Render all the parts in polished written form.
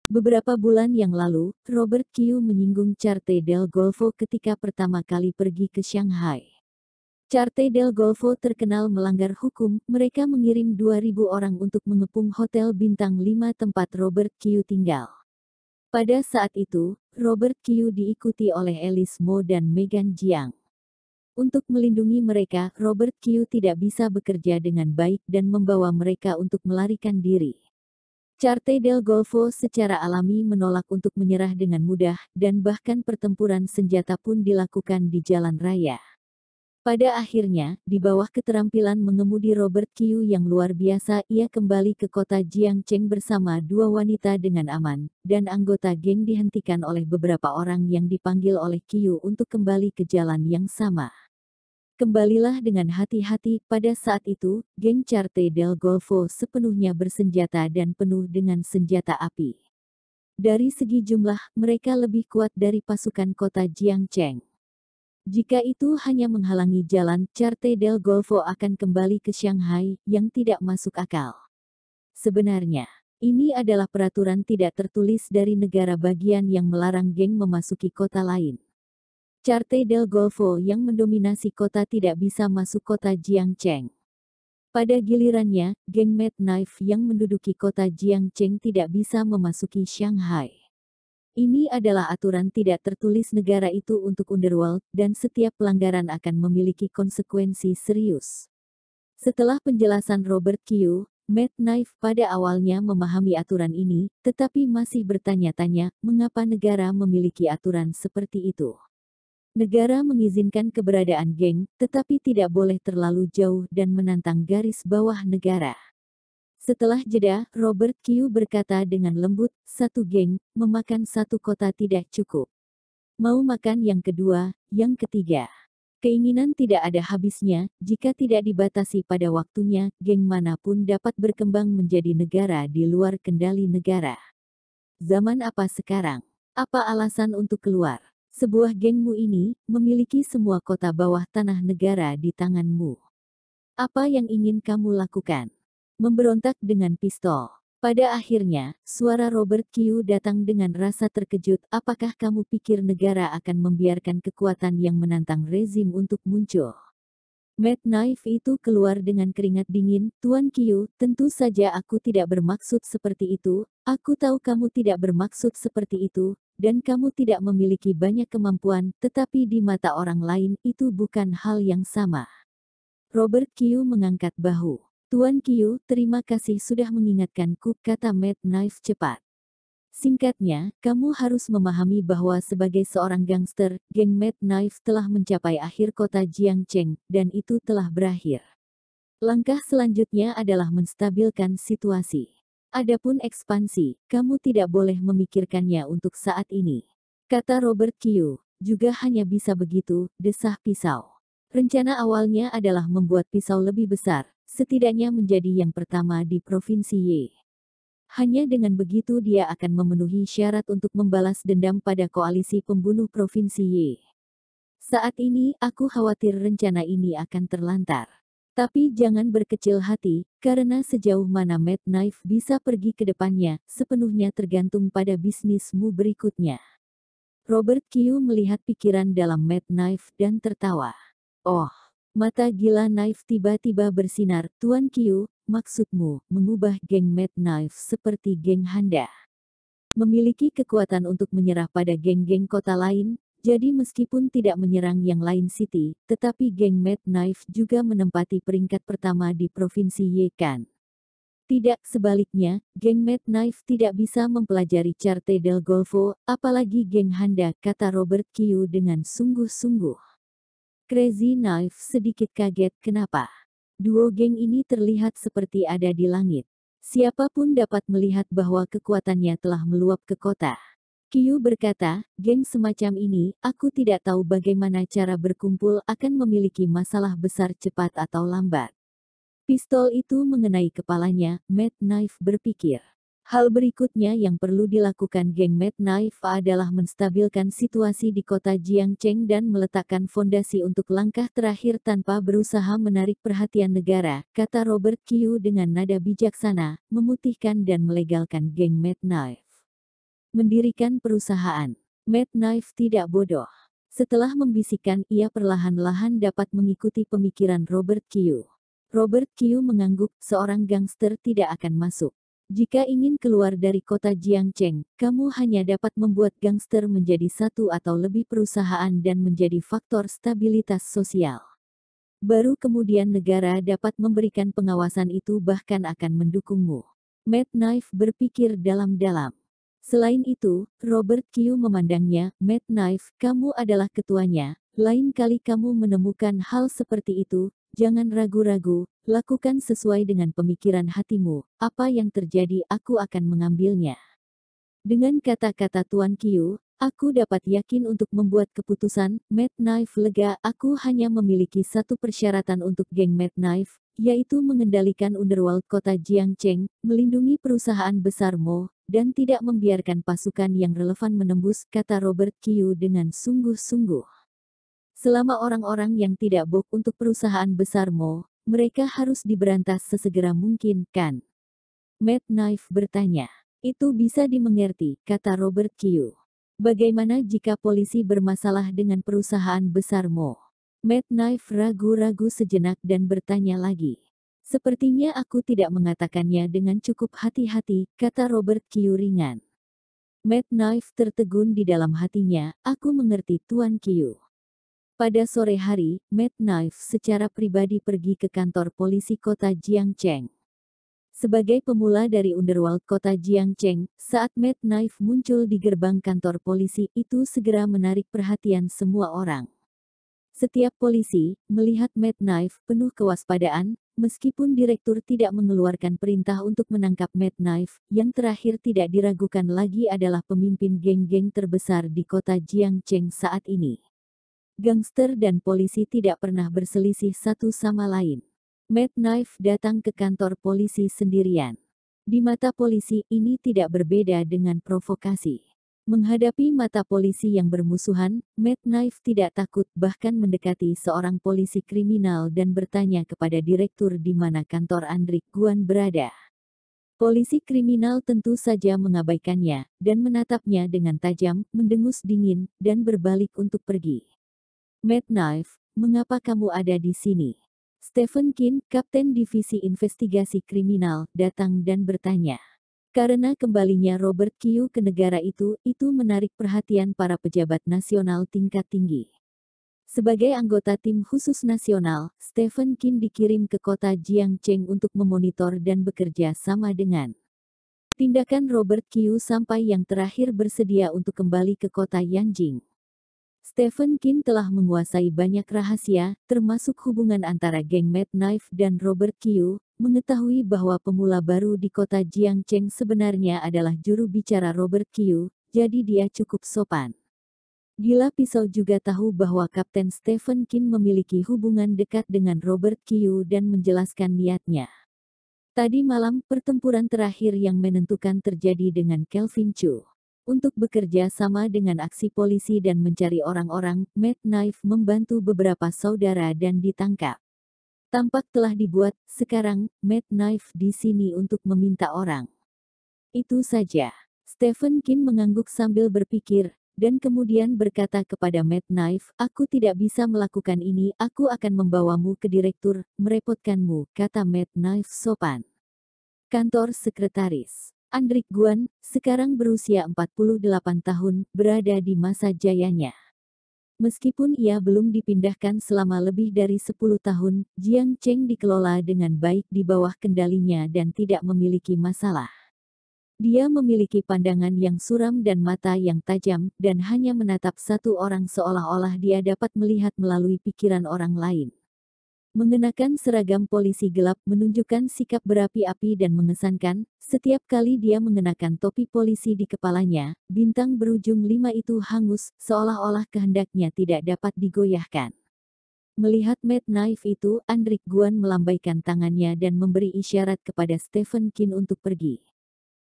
Beberapa bulan yang lalu, Robert Kyu menyinggung Carte del Golfo ketika pertama kali pergi ke Shanghai. Carte del Golfo terkenal melanggar hukum, mereka mengirim 2.000 orang untuk mengepung hotel bintang 5 tempat Robert Kyu tinggal. Pada saat itu, Robert Kyu diikuti oleh Alice Mo dan Megan Jiang. Untuk melindungi mereka, Robert Kyu tidak bisa bekerja dengan baik dan membawa mereka untuk melarikan diri. Carte del Golfo secara alami menolak untuk menyerah dengan mudah, dan bahkan pertempuran senjata pun dilakukan di jalan raya. Pada akhirnya, di bawah keterampilan mengemudi Robert Kyu yang luar biasa, ia kembali ke kota Jiangcheng bersama 2 wanita dengan aman, dan anggota geng dihentikan oleh beberapa orang yang dipanggil oleh Kyu untuk kembali ke jalan yang sama. Kembalilah dengan hati-hati, pada saat itu, geng Carte del Golfo sepenuhnya bersenjata dan penuh dengan senjata api. Dari segi jumlah, mereka lebih kuat dari pasukan kota Jiangcheng. Jika itu hanya menghalangi jalan, Carte del Golfo akan kembali ke Shanghai, yang tidak masuk akal. Sebenarnya, ini adalah peraturan tidak tertulis dari negara bagian yang melarang geng memasuki kota lain. Carte del Golfo yang mendominasi kota tidak bisa masuk kota Jiangcheng. Pada gilirannya, geng Mad Knife yang menduduki kota Jiangcheng tidak bisa memasuki Shanghai. Ini adalah aturan tidak tertulis negara itu untuk Underworld, dan setiap pelanggaran akan memiliki konsekuensi serius. Setelah penjelasan Robert Kyu, Mad Knife pada awalnya memahami aturan ini, tetapi masih bertanya-tanya, mengapa negara memiliki aturan seperti itu. Negara mengizinkan keberadaan geng, tetapi tidak boleh terlalu jauh dan menantang garis bawah negara. Setelah jeda, Robert Kyu berkata dengan lembut, satu geng, memakan satu kota tidak cukup. Mau makan yang kedua, yang ketiga. Keinginan tidak ada habisnya, jika tidak dibatasi pada waktunya, geng manapun dapat berkembang menjadi negara di luar kendali negara. Zaman apa sekarang? Apa alasan untuk keluar? Sebuah gengmu ini, memiliki semua kota bawah tanah negara di tanganmu. Apa yang ingin kamu lakukan? Memberontak dengan pistol. Pada akhirnya, suara Robert Kyu datang dengan rasa terkejut. Apakah kamu pikir negara akan membiarkan kekuatan yang menantang rezim untuk muncul? Mad Knife itu keluar dengan keringat dingin. Tuan Kyu, tentu saja aku tidak bermaksud seperti itu. Aku tahu kamu tidak bermaksud seperti itu, dan kamu tidak memiliki banyak kemampuan, tetapi di mata orang lain itu bukan hal yang sama. Robert Kyu mengangkat bahu. Tuan Kyu, terima kasih sudah mengingatkanku, kata Mad Knife cepat. Singkatnya, kamu harus memahami bahwa sebagai seorang gangster, geng Mad Knife telah mencapai akhir kota Jiangcheng, dan itu telah berakhir. Langkah selanjutnya adalah menstabilkan situasi. Adapun ekspansi, kamu tidak boleh memikirkannya untuk saat ini. Kata Robert Kyu, juga hanya bisa begitu, desah pisau. Rencana awalnya adalah membuat pisau lebih besar, setidaknya menjadi yang pertama di Provinsi Ye. Hanya dengan begitu dia akan memenuhi syarat untuk membalas dendam pada koalisi pembunuh Provinsi Ye. Saat ini, aku khawatir rencana ini akan terlantar. Tapi jangan berkecil hati, karena sejauh mana Mad Knife bisa pergi ke depannya, sepenuhnya tergantung pada bisnismu berikutnya. Robert Kyu melihat pikiran dalam Mad Knife dan tertawa. Oh, mata gila Knife tiba-tiba bersinar. Tuan Kyu, maksudmu, mengubah geng Mad Knife seperti geng Handa. Memiliki kekuatan untuk menyerah pada geng-geng kota lain, jadi meskipun tidak menyerang yang lain city, tetapi geng Mad Knife juga menempati peringkat pertama di Provinsi Ye kan? Tidak, sebaliknya, geng Mad Knife tidak bisa mempelajari Carte del Golfo, apalagi geng Handa, kata Robert Kyu dengan sungguh-sungguh. Crazy Knife sedikit kaget, kenapa? Duo geng ini terlihat seperti ada di langit. Siapapun dapat melihat bahwa kekuatannya telah meluap ke kota. Kyu berkata, geng semacam ini, aku tidak tahu bagaimana cara berkumpul akan memiliki masalah besar cepat atau lambat. Pistol itu mengenai kepalanya, Mad Knife berpikir. Hal berikutnya yang perlu dilakukan geng Mad Knife adalah menstabilkan situasi di kota Jiangcheng dan meletakkan fondasi untuk langkah terakhir tanpa berusaha menarik perhatian negara, kata Robert Kyu dengan nada bijaksana, memutihkan dan melegalkan geng Mad Knife. Mendirikan perusahaan. Mad Knife tidak bodoh. Setelah membisikkan, ia perlahan-lahan dapat mengikuti pemikiran Robert Kyu. Robert Kyu mengangguk, seorang gangster tidak akan masuk. Jika ingin keluar dari kota Jiangcheng, kamu hanya dapat membuat gangster menjadi satu atau lebih perusahaan dan menjadi faktor stabilitas sosial. Baru kemudian negara dapat memberikan pengawasan itu bahkan akan mendukungmu. Mad Knife berpikir dalam-dalam. Selain itu, Robert Kyu memandangnya, Mad Knife, kamu adalah ketuanya, lain kali kamu menemukan hal seperti itu, jangan ragu-ragu, lakukan sesuai dengan pemikiran hatimu, apa yang terjadi aku akan mengambilnya. Dengan kata-kata Tuan Kyu, aku dapat yakin untuk membuat keputusan, Mad Knife lega, aku hanya memiliki satu persyaratan untuk geng Mad Knife, yaitu mengendalikan underworld kota Jiangcheng, melindungi perusahaan besar Mo, dan tidak membiarkan pasukan yang relevan menembus, kata Robert Kyu dengan sungguh-sungguh. Selama orang-orang yang tidak bok untuk perusahaan besar Mo, mereka harus diberantas sesegera mungkin, kan? Mad Knife bertanya. Itu bisa dimengerti, kata Robert Kyu. Bagaimana jika polisi bermasalah dengan perusahaan besar Mo? Mad Knife ragu-ragu sejenak dan bertanya lagi. Sepertinya aku tidak mengatakannya dengan cukup hati-hati, kata Robert Kyu ringan. Mad Knife tertegun di dalam hatinya, aku mengerti Tuan Kyu. Pada sore hari, Mad Knife secara pribadi pergi ke kantor polisi kota Jiangcheng. Sebagai pemula dari underworld kota Jiangcheng, saat Mad Knife muncul di gerbang kantor polisi itu segera menarik perhatian semua orang. Setiap polisi, melihat Mad Knife penuh kewaspadaan, meskipun direktur tidak mengeluarkan perintah untuk menangkap Mad Knife, yang terakhir tidak diragukan lagi adalah pemimpin geng-geng terbesar di kota Jiangcheng saat ini. Gangster dan polisi tidak pernah berselisih satu sama lain. Mad Knife datang ke kantor polisi sendirian. Di mata polisi, ini tidak berbeda dengan provokasi. Menghadapi mata polisi yang bermusuhan, Mad Knife tidak takut bahkan mendekati seorang polisi kriminal dan bertanya kepada direktur di mana kantor Andrik Guan berada. Polisi kriminal tentu saja mengabaikannya, dan menatapnya dengan tajam, mendengus dingin, dan berbalik untuk pergi. Mad Knife, mengapa kamu ada di sini? Stephen Kin, Kapten Divisi Investigasi Kriminal, datang dan bertanya. Karena kembalinya Robert Kyu ke negara itu menarik perhatian para pejabat nasional tingkat tinggi. Sebagai anggota tim khusus nasional, Stephen Kin dikirim ke kota Jiangcheng untuk memonitor dan bekerja sama dengan tindakan Robert Kyu sampai yang terakhir bersedia untuk kembali ke kota Yanjing. Stephen Kin telah menguasai banyak rahasia, termasuk hubungan antara geng Mad Knife dan Robert Kyu, mengetahui bahwa pemula baru di kota Jiangcheng sebenarnya adalah juru bicara Robert Kyu, jadi dia cukup sopan. Gila Pisau juga tahu bahwa Kapten Stephen Kin memiliki hubungan dekat dengan Robert Kyu dan menjelaskan niatnya. Tadi malam, pertempuran terakhir yang menentukan terjadi dengan Kelvin Chu. Untuk bekerja sama dengan aksi polisi dan mencari orang-orang, Mad Knife membantu beberapa saudara dan ditangkap. Tampak telah dibuat, sekarang, Mad Knife di sini untuk meminta orang. Itu saja. Stephen Kin mengangguk sambil berpikir, dan kemudian berkata kepada Mad Knife, aku tidak bisa melakukan ini, aku akan membawamu ke direktur, merepotkanmu, kata Mad Knife sopan. Kantor Sekretaris. Andrik Guan, sekarang berusia 48 tahun, berada di masa jayanya. Meskipun ia belum dipindahkan selama lebih dari 10 tahun, Jiangcheng dikelola dengan baik di bawah kendalinya dan tidak memiliki masalah. Dia memiliki pandangan yang suram dan mata yang tajam, dan hanya menatap satu orang seolah-olah dia dapat melihat melalui pikiran orang lain. Mengenakan seragam polisi gelap menunjukkan sikap berapi-api dan mengesankan, setiap kali dia mengenakan topi polisi di kepalanya, bintang berujung 5 itu hangus, seolah-olah kehendaknya tidak dapat digoyahkan. Melihat Mad Knife itu, Andrik Guan melambaikan tangannya dan memberi isyarat kepada Stephen Kin untuk pergi.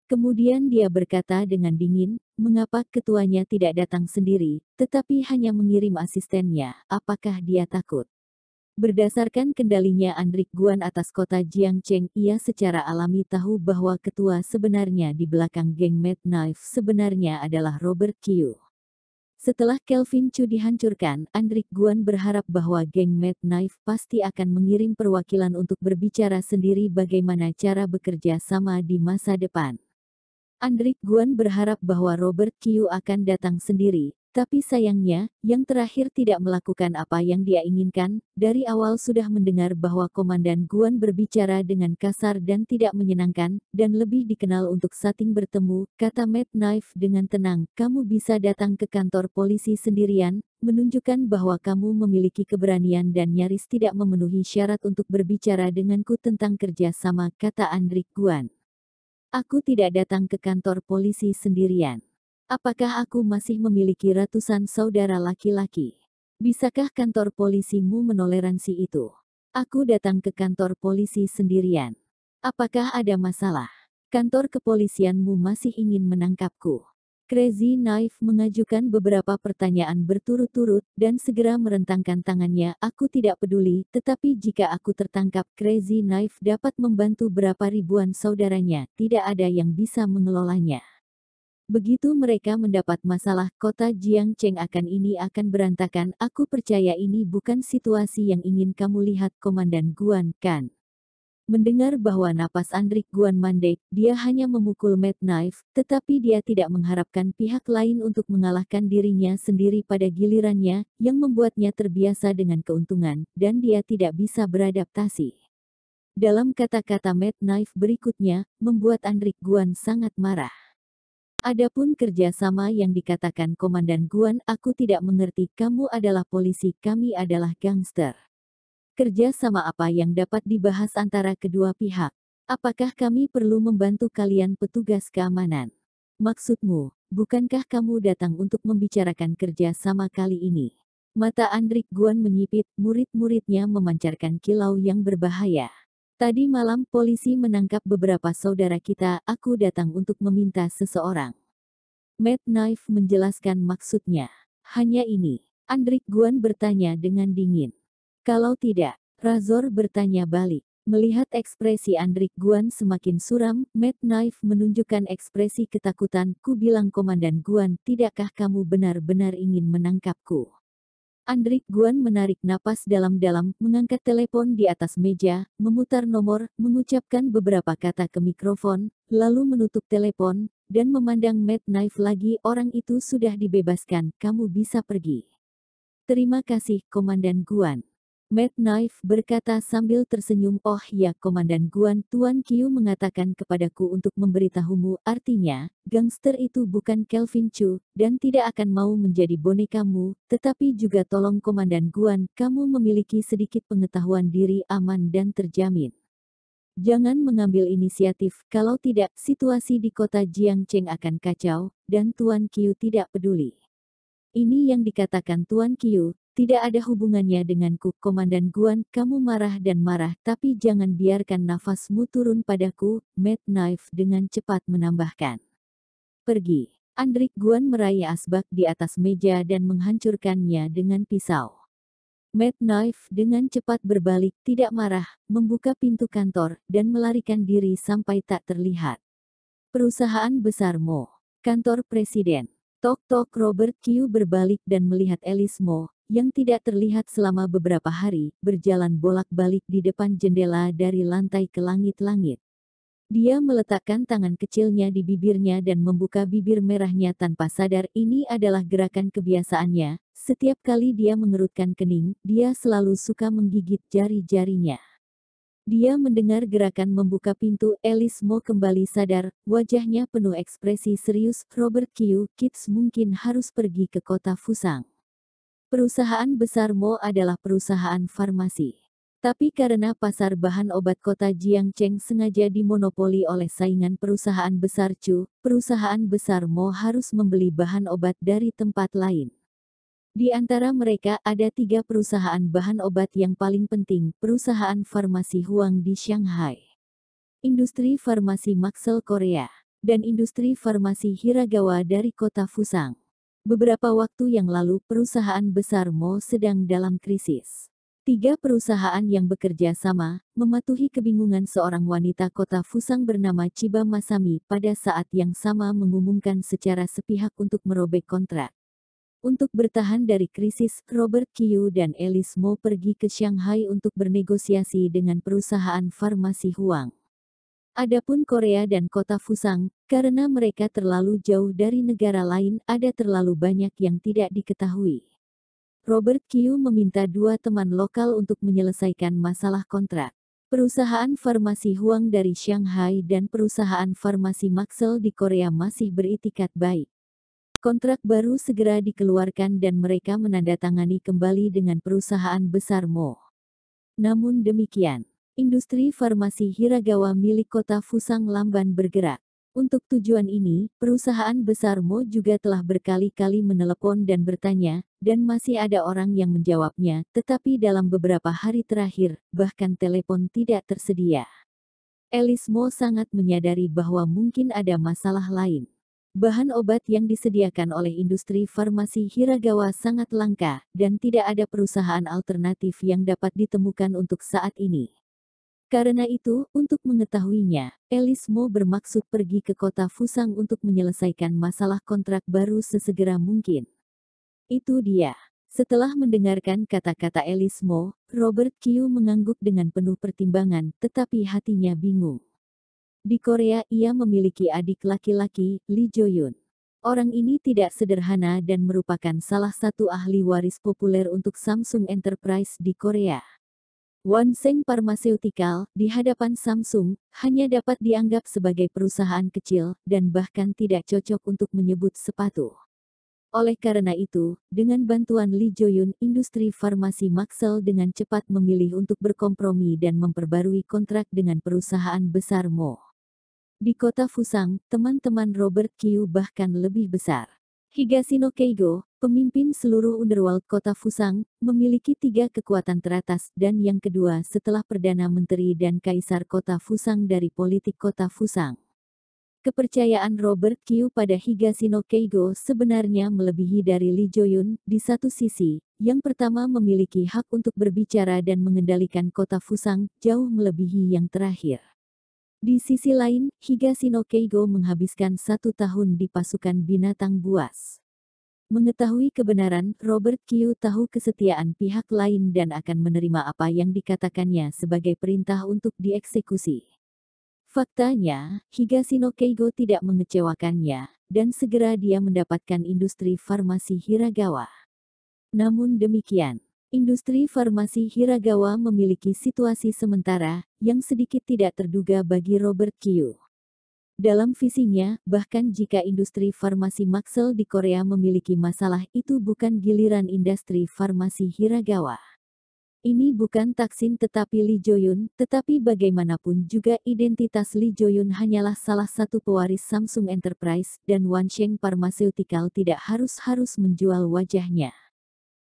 Kemudian dia berkata dengan dingin, mengapa ketuanya tidak datang sendiri, tetapi hanya mengirim asistennya, apakah dia takut? Berdasarkan kendalinya Andrik Guan atas kota Jiangcheng, ia secara alami tahu bahwa ketua sebenarnya di belakang geng Mad Knife sebenarnya adalah Robert Kyu. Setelah Kelvin Chu dihancurkan, Andrik Guan berharap bahwa geng Mad Knife pasti akan mengirim perwakilan untuk berbicara sendiri bagaimana cara bekerja sama di masa depan. Andrik Guan berharap bahwa Robert Kyu akan datang sendiri, tapi sayangnya, yang terakhir tidak melakukan apa yang dia inginkan. Dari awal sudah mendengar bahwa Komandan Guan berbicara dengan kasar dan tidak menyenangkan, dan lebih dikenal untuk sating bertemu, kata Mad Knife dengan tenang, kamu bisa datang ke kantor polisi sendirian, menunjukkan bahwa kamu memiliki keberanian dan nyaris tidak memenuhi syarat untuk berbicara denganku tentang kerjasama, kata Andrik Guan. Aku tidak datang ke kantor polisi sendirian. Apakah aku masih memiliki ratusan saudara laki-laki? Bisakah kantor polisimu menoleransi itu? Aku datang ke kantor polisi sendirian. Apakah ada masalah? Kantor kepolisianmu masih ingin menangkapku. Crazy Knife mengajukan beberapa pertanyaan berturut-turut dan segera merentangkan tangannya. Aku tidak peduli, tetapi jika aku tertangkap, Crazy Knife dapat membantu berapa ribuan saudaranya. Tidak ada yang bisa mengelolanya. Begitu mereka mendapat masalah, kota Jiangcheng akan berantakan. Aku percaya ini bukan situasi yang ingin kamu lihat, Komandan Guan, kan? Mendengar bahwa napas Andrik Guan mandek, dia hanya memukul Mad Knife, tetapi dia tidak mengharapkan pihak lain untuk mengalahkan dirinya sendiri pada gilirannya, yang membuatnya terbiasa dengan keuntungan, dan dia tidak bisa beradaptasi. Dalam kata-kata Mad Knife berikutnya, membuat Andrik Guan sangat marah. Adapun kerjasama yang dikatakan Komandan Guan, aku tidak mengerti, kamu adalah polisi, kami adalah gangster. Kerja sama apa yang dapat dibahas antara kedua pihak? Apakah kami perlu membantu kalian petugas keamanan? Maksudmu, bukankah kamu datang untuk membicarakan kerja sama kali ini? Mata Andrik Guan menyipit, murid-muridnya memancarkan kilau yang berbahaya. Tadi malam polisi menangkap beberapa saudara kita, aku datang untuk meminta seseorang. Mad Knife menjelaskan maksudnya. Hanya ini. Andrik Guan bertanya dengan dingin. Kalau tidak, Razor bertanya balik. Melihat ekspresi Andrik Guan semakin suram, Mad Knife menunjukkan ekspresi ketakutan. Ku bilang Komandan Guan, tidakkah kamu benar-benar ingin menangkapku? Andrik Guan menarik napas dalam-dalam, mengangkat telepon di atas meja, memutar nomor, mengucapkan beberapa kata ke mikrofon, lalu menutup telepon, dan memandang Mad Knife lagi. Orang itu sudah dibebaskan, kamu bisa pergi. Terima kasih, Komandan Guan. Mad Knife berkata sambil tersenyum, oh ya Komandan Guan, Tuan Kyu mengatakan kepadaku untuk memberitahumu, artinya, gangster itu bukan Kelvin Chu, dan tidak akan mau menjadi bonekamu, tetapi juga tolong Komandan Guan, kamu memiliki sedikit pengetahuan diri aman dan terjamin. Jangan mengambil inisiatif, kalau tidak, situasi di kota Jiangcheng akan kacau, dan Tuan Kyu tidak peduli. Ini yang dikatakan Tuan Kyu, tidak ada hubungannya denganku, Komandan Guan, kamu marah dan marah, tapi jangan biarkan nafasmu turun padaku, Mad Knife dengan cepat menambahkan. Pergi. Andrik Guan meraih asbak di atas meja dan menghancurkannya dengan pisau. Mad Knife dengan cepat berbalik, tidak marah, membuka pintu kantor, dan melarikan diri sampai tak terlihat. Perusahaan besar Mo. Kantor Presiden. Tok-tok Robert Kyu berbalik dan melihat Alice Mo, yang tidak terlihat selama beberapa hari, berjalan bolak-balik di depan jendela dari lantai ke langit-langit. Dia meletakkan tangan kecilnya di bibirnya dan membuka bibir merahnya tanpa sadar. Ini adalah gerakan kebiasaannya. Setiap kali dia mengerutkan kening, dia selalu suka menggigit jari-jarinya. Dia mendengar gerakan membuka pintu. Alice Mo kembali sadar, wajahnya penuh ekspresi serius. Robert Kyu, Kids mungkin harus pergi ke kota Fusang. Perusahaan besar Mo adalah perusahaan farmasi. Tapi karena pasar bahan obat kota Jiangcheng sengaja dimonopoli oleh saingan perusahaan besar Chu, perusahaan besar Mo harus membeli bahan obat dari tempat lain. Di antara mereka ada 3 perusahaan bahan obat yang paling penting, perusahaan farmasi Huang di Shanghai, industri farmasi Maxell Korea, dan industri farmasi Hiragawa dari kota Fusang. Beberapa waktu yang lalu perusahaan besar Mo sedang dalam krisis. Tiga perusahaan yang bekerja sama, mematuhi kebingungan seorang wanita kota Fusang bernama Chiba Masami pada saat yang sama mengumumkan secara sepihak untuk merobek kontrak. Untuk bertahan dari krisis, Robert Kyu dan Alice Mo pergi ke Shanghai untuk bernegosiasi dengan perusahaan farmasi Huang. Adapun Korea dan kota Fusang, karena mereka terlalu jauh dari negara lain, ada terlalu banyak yang tidak diketahui. Robert Kyu meminta dua teman lokal untuk menyelesaikan masalah kontrak. Perusahaan farmasi Huang dari Shanghai dan perusahaan farmasi Maxell di Korea masih beritikat baik. Kontrak baru segera dikeluarkan dan mereka menandatangani kembali dengan perusahaan besar Mo. Namun demikian, industri farmasi Hiragawa milik kota Fusang lamban bergerak. Untuk tujuan ini, perusahaan besar Mo juga telah berkali-kali menelepon dan bertanya, dan masih ada orang yang menjawabnya, tetapi dalam beberapa hari terakhir, bahkan telepon tidak tersedia. Alice Mo sangat menyadari bahwa mungkin ada masalah lain. Bahan obat yang disediakan oleh industri farmasi Hiragawa sangat langka, dan tidak ada perusahaan alternatif yang dapat ditemukan untuk saat ini. Karena itu, untuk mengetahuinya, Alice Mo bermaksud pergi ke kota Fusang untuk menyelesaikan masalah kontrak baru sesegera mungkin. Itu dia. Setelah mendengarkan kata-kata Alice Mo, Robert Kyu mengangguk dengan penuh pertimbangan, tetapi hatinya bingung. Di Korea ia memiliki adik laki-laki, Lee Jo-yun. Orang ini tidak sederhana dan merupakan salah satu ahli waris populer untuk Samsung Enterprise di Korea. Wanseng Pharmaceutical, di hadapan Samsung, hanya dapat dianggap sebagai perusahaan kecil, dan bahkan tidak cocok untuk menyebut sepatu. Oleh karena itu, dengan bantuan Lee Jo-yun, industri farmasi Maxell dengan cepat memilih untuk berkompromi dan memperbarui kontrak dengan perusahaan besar Mo. Di kota Fusang, teman-teman Robert Kyu bahkan lebih besar. Higashino Keigo, pemimpin seluruh underworld kota Fusang, memiliki tiga kekuatan teratas dan yang kedua setelah Perdana Menteri dan Kaisar kota Fusang dari politik kota Fusang. Kepercayaan Robert Kyu pada Higashino Keigo sebenarnya melebihi dari Lee Jo-yun. Di satu sisi, yang pertama memiliki hak untuk berbicara dan mengendalikan kota Fusang, jauh melebihi yang terakhir. Di sisi lain, Higashino Keigo menghabiskan 1 tahun di pasukan binatang buas. Mengetahui kebenaran, Robert Kyu tahu kesetiaan pihak lain dan akan menerima apa yang dikatakannya sebagai perintah untuk dieksekusi. Faktanya, Higashino Keigo tidak mengecewakannya, dan segera dia mendapatkan industri farmasi Hiragawa. Namun demikian, industri farmasi Hiragawa memiliki situasi sementara, yang sedikit tidak terduga bagi Robert Kyu. Dalam visinya, bahkan jika industri farmasi Maxell di Korea memiliki masalah, itu bukan giliran industri farmasi Hiragawa. Ini bukan Taksin tetapi Lee Jo-yun, tetapi bagaimanapun juga identitas Lee Jo-yun hanyalah salah satu pewaris Samsung Enterprise, dan Wanseng Pharmaceutical tidak harus menjual wajahnya.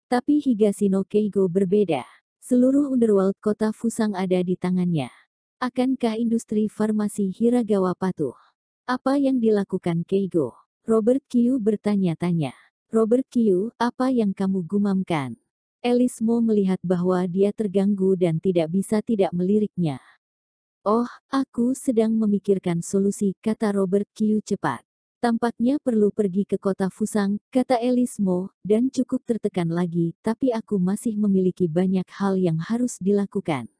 Tapi Higashino Keigo berbeda. Seluruh underworld kota Fusang ada di tangannya. Akankah industri farmasi Hiragawa patuh? Apa yang dilakukan Keigo? Robert Kyu bertanya-tanya. Robert Kyu, apa yang kamu gumamkan? Alice Mo melihat bahwa dia terganggu dan tidak bisa tidak meliriknya. Oh, aku sedang memikirkan solusi, kata Robert Kyu cepat. Tampaknya perlu pergi ke kota Fusang, kata Alice Mo, dan cukup tertekan lagi, tapi aku masih memiliki banyak hal yang harus dilakukan.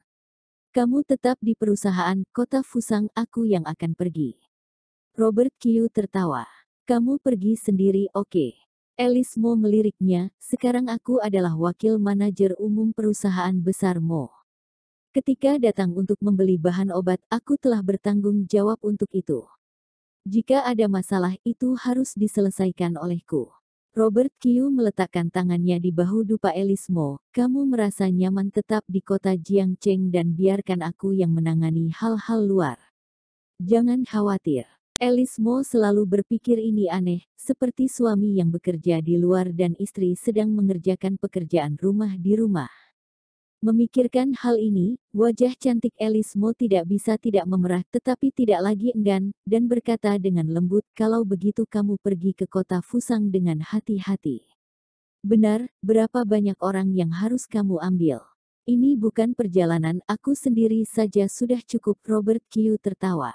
Kamu tetap di perusahaan kota Fusang, aku yang akan pergi. Robert Kyu tertawa. Kamu pergi sendiri, oke. Alice Mo meliriknya, sekarang aku adalah wakil manajer umum perusahaan besar Mo. Ketika datang untuk membeli bahan obat, aku telah bertanggung jawab untuk itu. Jika ada masalah, itu harus diselesaikan olehku. Robert Kyu meletakkan tangannya di bahu dupa Alice Mo. Kamu merasa nyaman tetap di kota Jiangcheng dan biarkan aku yang menangani hal-hal luar. Jangan khawatir. Alice Mo selalu berpikir ini aneh, seperti suami yang bekerja di luar dan istri sedang mengerjakan pekerjaan rumah di rumah. Memikirkan hal ini, wajah cantik Alice Mo tidak bisa tidak memerah tetapi tidak lagi enggan, dan berkata dengan lembut, kalau begitu kamu pergi ke kota Fusang dengan hati-hati. Benar, berapa banyak orang yang harus kamu ambil? Ini bukan perjalanan, aku sendiri saja sudah cukup. Robert Kyu tertawa.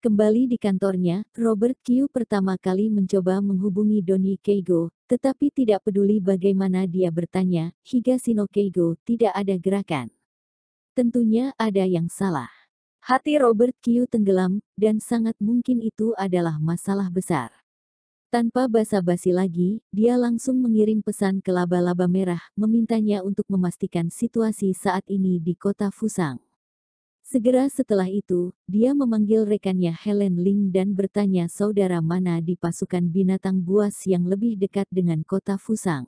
Kembali di kantornya, Robert Kyu pertama kali mencoba menghubungi Doni Keigo, tetapi tidak peduli bagaimana dia bertanya, Higashino Keigo, tidak ada gerakan. Tentunya ada yang salah. Hati Robert Kyu tenggelam, dan sangat mungkin itu adalah masalah besar. Tanpa basa-basi lagi, dia langsung mengirim pesan ke laba-laba merah, memintanya untuk memastikan situasi saat ini di kota Fusang. Segera setelah itu, dia memanggil rekannya Helen Ling dan bertanya saudara mana di pasukan binatang buas yang lebih dekat dengan kota Fusang.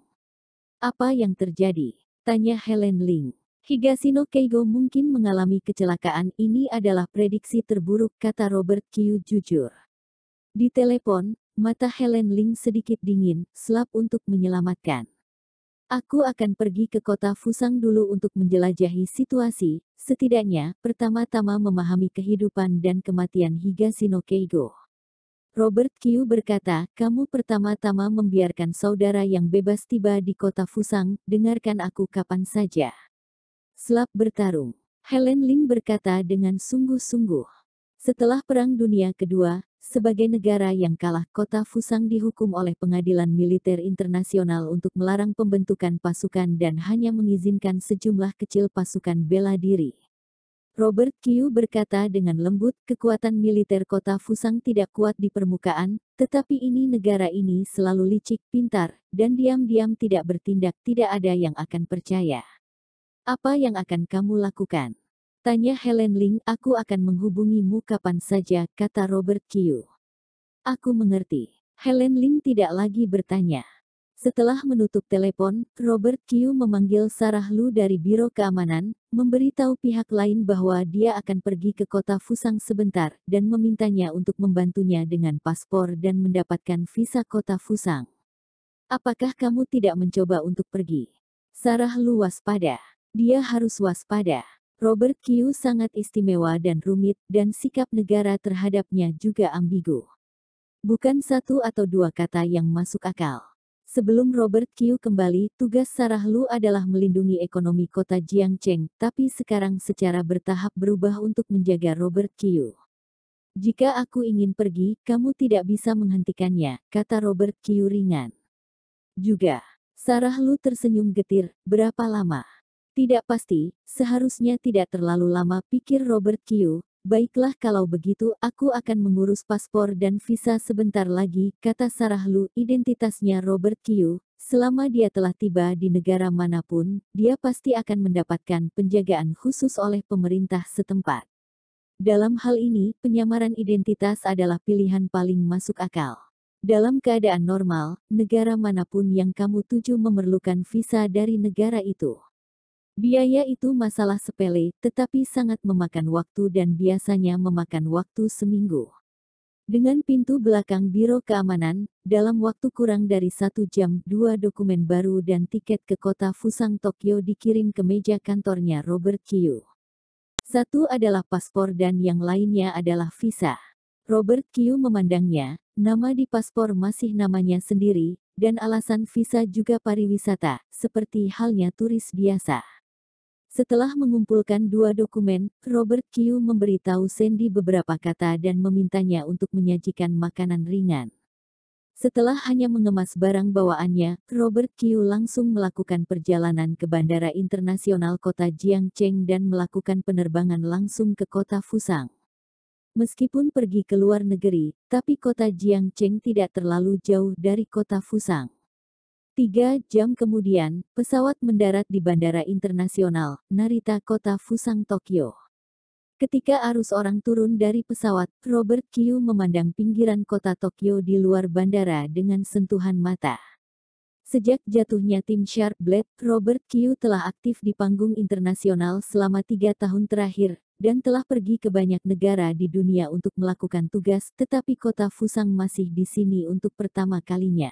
Apa yang terjadi? Tanya Helen Ling. Higashino Keigo mungkin mengalami kecelakaan, ini adalah prediksi terburuk, kata Robert Kyu jujur. Di telepon, mata Helen Ling sedikit dingin, selap untuk menyelamatkan. Aku akan pergi ke kota Fusang dulu untuk menjelajahi situasi, setidaknya, pertama-tama memahami kehidupan dan kematian Higashino Keigo. Robert Kyu berkata, kamu pertama-tama membiarkan saudara yang bebas tiba di kota Fusang, dengarkan aku kapan saja. Selap bertarung. Helen Ling berkata dengan sungguh-sungguh. Setelah Perang Dunia Kedua, sebagai negara yang kalah, kota Fusang dihukum oleh Pengadilan Militer Internasional untuk melarang pembentukan pasukan dan hanya mengizinkan sejumlah kecil pasukan bela diri. Robert Kyu berkata dengan lembut, kekuatan militer kota Fusang tidak kuat di permukaan, tetapi ini negara ini selalu licik, pintar, dan diam-diam tidak bertindak, tidak ada yang akan percaya. Apa yang akan kamu lakukan? Tanya Helen Ling, aku akan menghubungimu kapan saja, kata Robert Kyu. Aku mengerti. Helen Ling tidak lagi bertanya. Setelah menutup telepon, Robert Kyu memanggil Sarah Lu dari Biro Keamanan, memberitahu pihak lain bahwa dia akan pergi ke kota Fusang sebentar, dan memintanya untuk membantunya dengan paspor dan mendapatkan visa kota Fusang. Apakah kamu tidak mencoba untuk pergi? Sarah Lu waspada. Dia harus waspada. Robert Kyu sangat istimewa dan rumit, dan sikap negara terhadapnya juga ambigu. Bukan satu atau dua kata yang masuk akal. Sebelum Robert Kyu kembali, tugas Sarah Lu adalah melindungi ekonomi kota Jiangcheng, tapi sekarang secara bertahap berubah untuk menjaga Robert Kyu. Jika aku ingin pergi, kamu tidak bisa menghentikannya, kata Robert Kyu ringan. Juga, Sarah Lu tersenyum getir, berapa lama? Tidak pasti, seharusnya tidak terlalu lama, pikir Robert Kyu. Baiklah kalau begitu, aku akan mengurus paspor dan visa sebentar lagi, kata Sarah Lu. Identitasnya Robert Kyu, selama dia telah tiba di negara manapun, dia pasti akan mendapatkan penjagaan khusus oleh pemerintah setempat. Dalam hal ini, penyamaran identitas adalah pilihan paling masuk akal. Dalam keadaan normal, negara manapun yang kamu tuju memerlukan visa dari negara itu. Biaya itu masalah sepele, tetapi sangat memakan waktu dan biasanya memakan waktu seminggu. Dengan pintu belakang Biro Keamanan, dalam waktu kurang dari 1 jam, 2 dokumen baru dan tiket ke kota Fusang Tokyo dikirim ke meja kantornya Robert Kyu. Satu adalah paspor dan yang lainnya adalah visa. Robert Kyu memandangnya, nama di paspor masih namanya sendiri, dan alasan visa juga pariwisata, seperti halnya turis biasa. Setelah mengumpulkan 2 dokumen, Robert Kyu memberitahu Sandy beberapa kata dan memintanya untuk menyajikan makanan ringan. Setelah hanya mengemas barang bawaannya, Robert Kyu langsung melakukan perjalanan ke Bandara Internasional Kota Jiangcheng dan melakukan penerbangan langsung ke kota Fusang. Meskipun pergi ke luar negeri, tapi kota Jiangcheng tidak terlalu jauh dari kota Fusang. 3 jam kemudian, pesawat mendarat di Bandara Internasional Narita kota Fusang, Tokyo. Ketika arus orang turun dari pesawat, Robert Kyu memandang pinggiran kota Tokyo di luar bandara dengan sentuhan mata. Sejak jatuhnya tim Sharp Blade, Robert Kyu telah aktif di panggung internasional selama 3 tahun terakhir, dan telah pergi ke banyak negara di dunia untuk melakukan tugas, tetapi kota Fusang masih di sini untuk pertama kalinya.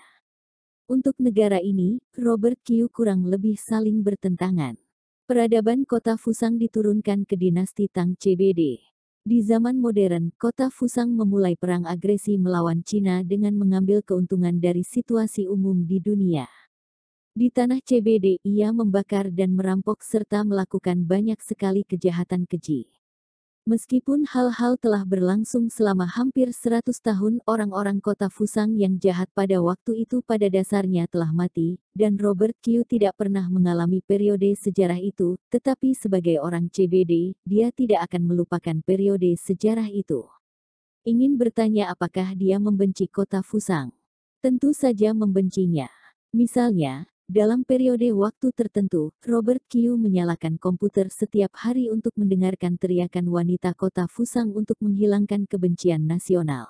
Untuk negara ini, Robert Kyu kurang lebih saling bertentangan. Peradaban kota Fusang diturunkan ke dinasti Tang CBD. Di zaman modern, kota Fusang memulai perang agresi melawan Cina dengan mengambil keuntungan dari situasi umum di dunia. Di tanah CBD, ia membakar dan merampok serta melakukan banyak sekali kejahatan keji. Meskipun hal-hal telah berlangsung selama hampir 100 tahun, orang-orang kota Fusang yang jahat pada waktu itu pada dasarnya telah mati, dan Robert Kyu tidak pernah mengalami periode sejarah itu, tetapi sebagai orang CBD, dia tidak akan melupakan periode sejarah itu. Ingin bertanya apakah dia membenci kota Fusang? Tentu saja membencinya. Misalnya, dalam periode waktu tertentu, Robert Kyu menyalakan komputer setiap hari untuk mendengarkan teriakan wanita kota Fusang untuk menghilangkan kebencian nasional.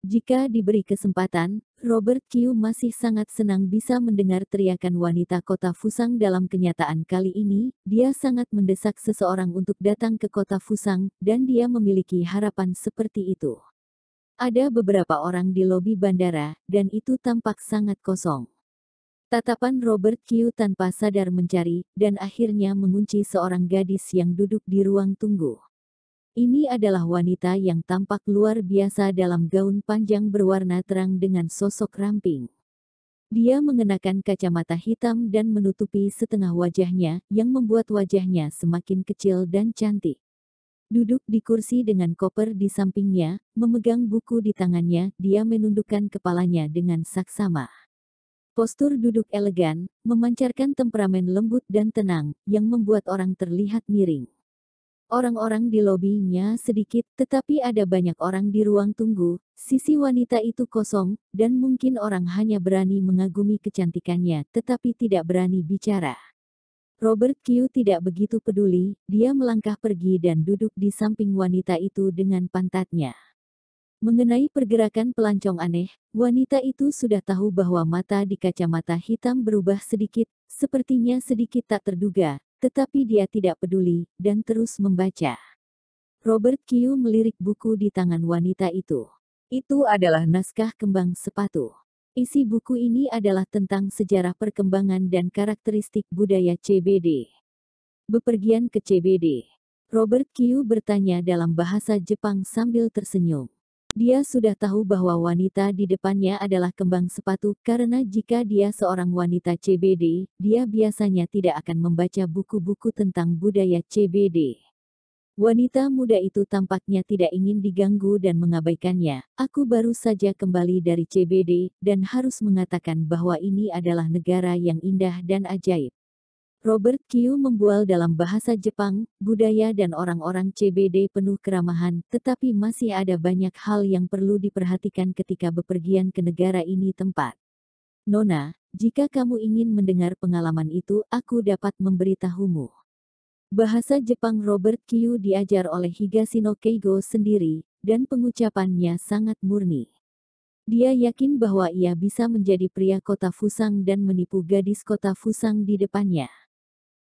Jika diberi kesempatan, Robert Kyu masih sangat senang bisa mendengar teriakan wanita kota Fusang. Dalam kenyataan kali ini, dia sangat mendesak seseorang untuk datang ke kota Fusang, dan dia memiliki harapan seperti itu. Ada beberapa orang di lobi bandara, dan itu tampak sangat kosong. Tatapan Robert Kyu tanpa sadar mencari, dan akhirnya mengunci seorang gadis yang duduk di ruang tunggu. Ini adalah wanita yang tampak luar biasa dalam gaun panjang berwarna terang dengan sosok ramping. Dia mengenakan kacamata hitam dan menutupi setengah wajahnya, yang membuat wajahnya semakin kecil dan cantik. Duduk di kursi dengan koper di sampingnya, memegang buku di tangannya, dia menundukkan kepalanya dengan saksama. Postur duduk elegan, memancarkan temperamen lembut dan tenang, yang membuat orang terlihat miring. Orang-orang di lobinya sedikit, tetapi ada banyak orang di ruang tunggu. Sisi wanita itu kosong, dan mungkin orang hanya berani mengagumi kecantikannya, tetapi tidak berani bicara. Robert Kyu tidak begitu peduli, dia melangkah pergi dan duduk di samping wanita itu dengan pantatnya. Mengenai pergerakan pelancong aneh, wanita itu sudah tahu bahwa mata di kacamata hitam berubah sedikit, sepertinya sedikit tak terduga, tetapi dia tidak peduli, dan terus membaca. Robert Kyu melirik buku di tangan wanita itu. Itu adalah naskah kembang sepatu. Isi buku ini adalah tentang sejarah perkembangan dan karakteristik budaya CBD. Bepergian ke CBD. Robert Kyu bertanya dalam bahasa Jepang sambil tersenyum. Dia sudah tahu bahwa wanita di depannya adalah kembang sepatu, karena jika dia seorang wanita CBD, dia biasanya tidak akan membaca buku-buku tentang budaya CBD. Wanita muda itu tampaknya tidak ingin diganggu dan mengabaikannya. Aku baru saja kembali dari CBD, dan harus mengatakan bahwa ini adalah negara yang indah dan ajaib. Robert Kyu membual dalam bahasa Jepang, budaya dan orang-orang CBD penuh keramahan, tetapi masih ada banyak hal yang perlu diperhatikan ketika bepergian ke negara ini tempat. Nona, jika kamu ingin mendengar pengalaman itu, aku dapat memberitahumu. Bahasa Jepang Robert Kyu diajar oleh Higashino Keigo sendiri, dan pengucapannya sangat murni. Dia yakin bahwa ia bisa menjadi pria kota Fusang dan menipu gadis kota Fusang di depannya.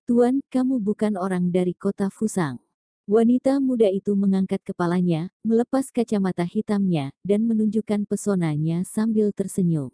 Tuan, kamu bukan orang dari kota Fusang. Wanita muda itu mengangkat kepalanya, melepas kacamata hitamnya, dan menunjukkan pesonanya sambil tersenyum.